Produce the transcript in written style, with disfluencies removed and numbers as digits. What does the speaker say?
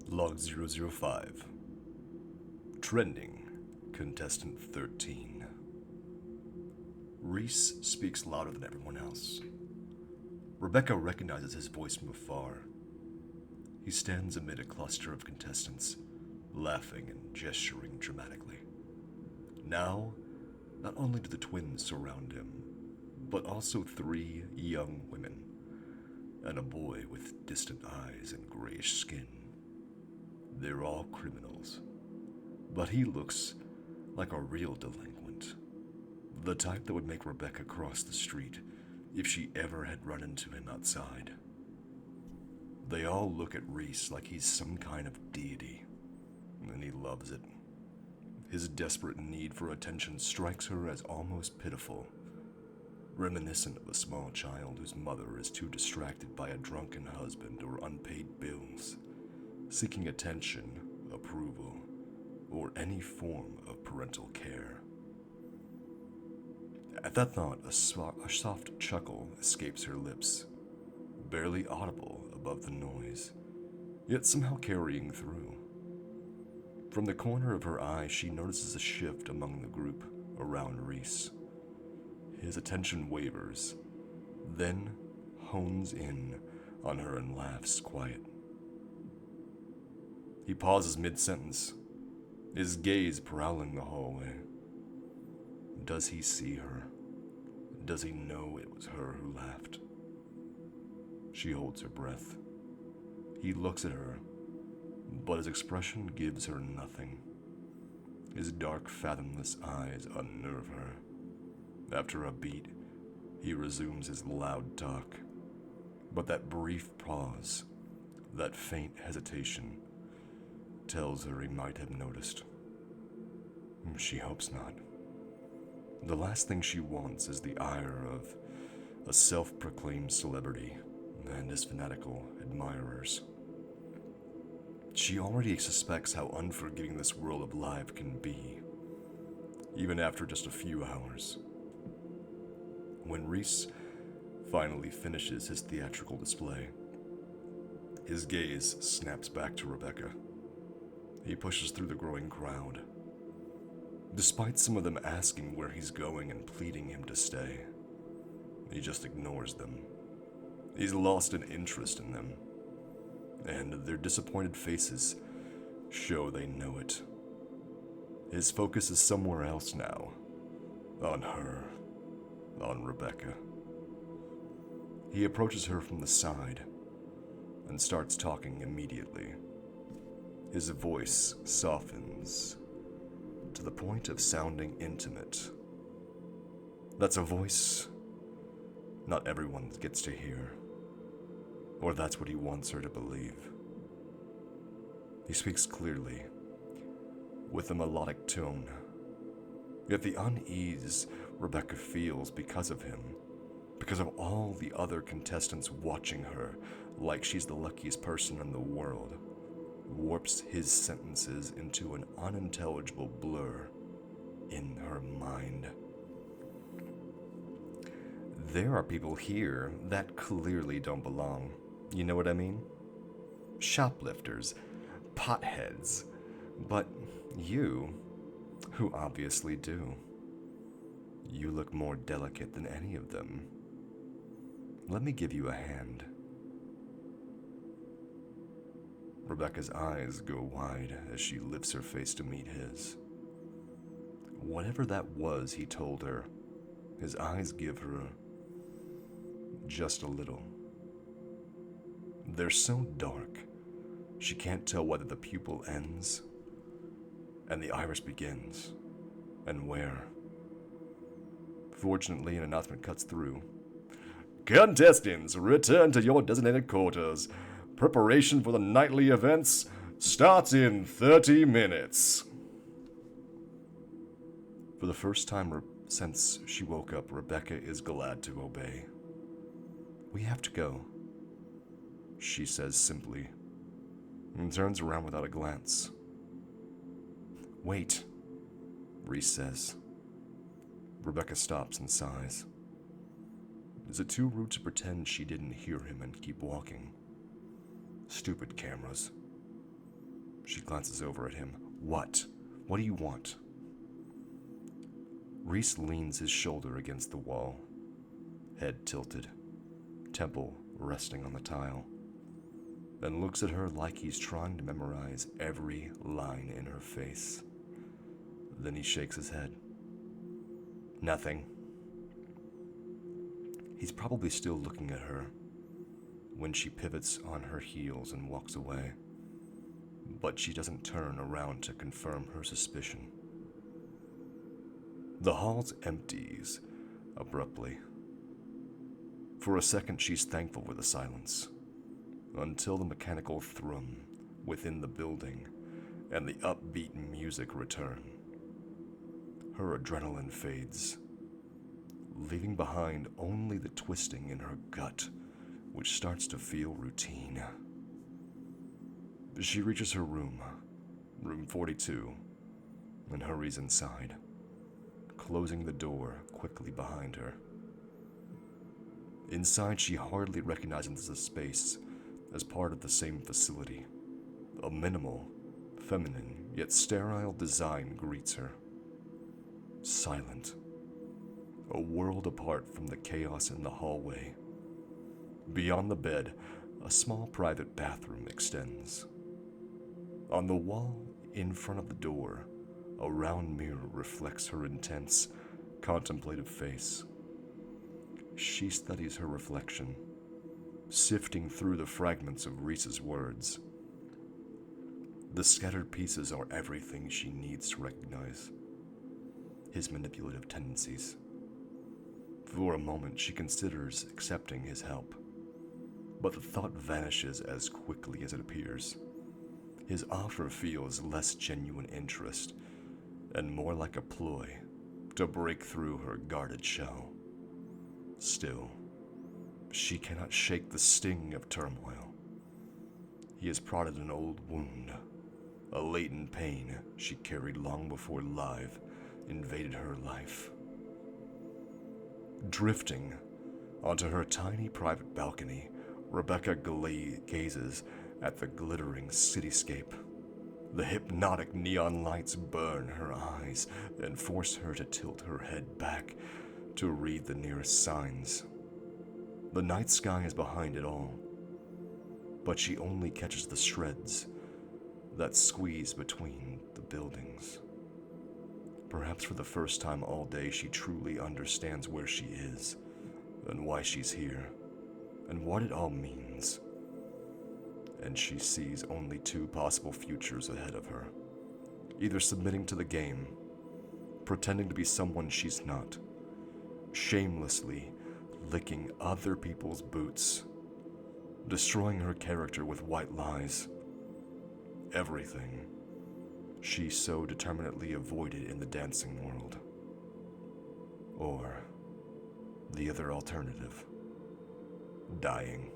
Log 005. Trending. Contestant 13. Reese speaks louder than everyone else. Rebecca recognizes his voice from afar. He stands amid a cluster of contestants, laughing and gesturing dramatically. Now, not only do the twins surround him, but also three young women, and a boy with distant eyes and grayish skin. They're all criminals, but he looks like a real delinquent. The type that would make Rebecca cross the street if she ever had run into him outside. They all look at Reese like he's some kind of deity, and he loves it. His desperate need for attention strikes her as almost pitiful, reminiscent of a small child whose mother is too distracted by a drunken husband or unpaid bills, seeking attention, approval, or any form of parental care. At that thought, a soft chuckle escapes her lips, barely audible above the noise, yet somehow carrying through. From the corner of her eye, she notices a shift among the group around Reese. His attention wavers, then hones in on her and laughs quiet. He pauses mid-sentence, his gaze prowling the hallway. Does he see her? Does he know it was her who laughed? She holds her breath. He looks at her, but his expression gives her nothing. His dark, fathomless eyes unnerve her. After a beat, he resumes his loud talk. But that brief pause, that faint hesitation, tells her he might have noticed. She hopes not. The last thing she wants is the ire of a self-proclaimed celebrity and his fanatical admirers. She already suspects how unforgiving this world of life can be, even after just a few hours. When Reese finally finishes his theatrical display, his gaze snaps back to Rebecca. He pushes through the growing crowd. Despite some of them asking where he's going and pleading him to stay, he just ignores them. He's lost an interest in them, and their disappointed faces show they know it. His focus is somewhere else now, on her, on Rebecca. He approaches her from the side and starts talking immediately. His voice softens to the point of sounding intimate. That's a voice not everyone gets to hear, or that's what he wants her to believe. He speaks clearly, with a melodic tone, yet the unease Rebecca feels because of him, because of all the other contestants watching her like she's the luckiest person in the world, warps his sentences into an unintelligible blur in her mind. There are people here that clearly don't belong. You know what I mean? Shoplifters, potheads. But you, who obviously do. You look more delicate than any of them. Let me give you a hand. Rebecca's eyes go wide as she lifts her face to meet his. Whatever that was he told her, his eyes give her just a little. They're so dark, she can't tell whether the pupil ends and the iris begins, and where. Fortunately, an announcement cuts through. Contestants, return to your designated quarters. Preparation for the nightly events starts in 30 minutes. For the first time since she woke up, Rebecca is glad to obey. We have to go, she says simply, and turns around without a glance. Wait, Reese says. Rebecca stops and sighs. Is it too rude to pretend she didn't hear him and keep walking? Stupid cameras. She glances over at him. What? What do you want? Reese leans his shoulder against the wall, head tilted, temple resting on the tile, and looks at her like he's trying to memorize every line in her face. Then he shakes his head. Nothing. He's probably still looking at her when she pivots on her heels and walks away, but she doesn't turn around to confirm her suspicion. The hall empties abruptly. For a second, she's thankful for the silence, until the mechanical thrum within the building and the upbeat music return. Her adrenaline fades, leaving behind only the twisting in her gut, which starts to feel routine. She reaches her room 42, and hurries inside, closing the door quickly behind her. Inside, she hardly recognizes the space as part of the same facility. A minimal, feminine, yet sterile design greets her. Silent. A world apart from the chaos in the hallway. Beyond the bed, a small private bathroom extends. On the wall in front of the door, a round mirror reflects her intense, contemplative face. She studies her reflection, sifting through the fragments of Reese's words. The scattered pieces are everything she needs to recognize his manipulative tendencies. For a moment, she considers accepting his help, but the thought vanishes as quickly as it appears. His offer feels less genuine interest and more like a ploy to break through her guarded shell. Still, she cannot shake the sting of turmoil. He has prodded an old wound, a latent pain she carried long before Live invaded her life. Drifting onto her tiny private balcony, Rebecca gazes at the glittering cityscape. The hypnotic neon lights burn her eyes and force her to tilt her head back to read the nearest signs. The night sky is behind it all, but she only catches the shreds that squeeze between the buildings. Perhaps for the first time all day, she truly understands where she is, and why she's here, and what it all means. And she sees only two possible futures ahead of her. Either submitting to the game, pretending to be someone she's not, shamelessly licking other people's boots, destroying her character with white lies. Everything she so determinedly avoided in the dancing world. Or the other alternative, dying.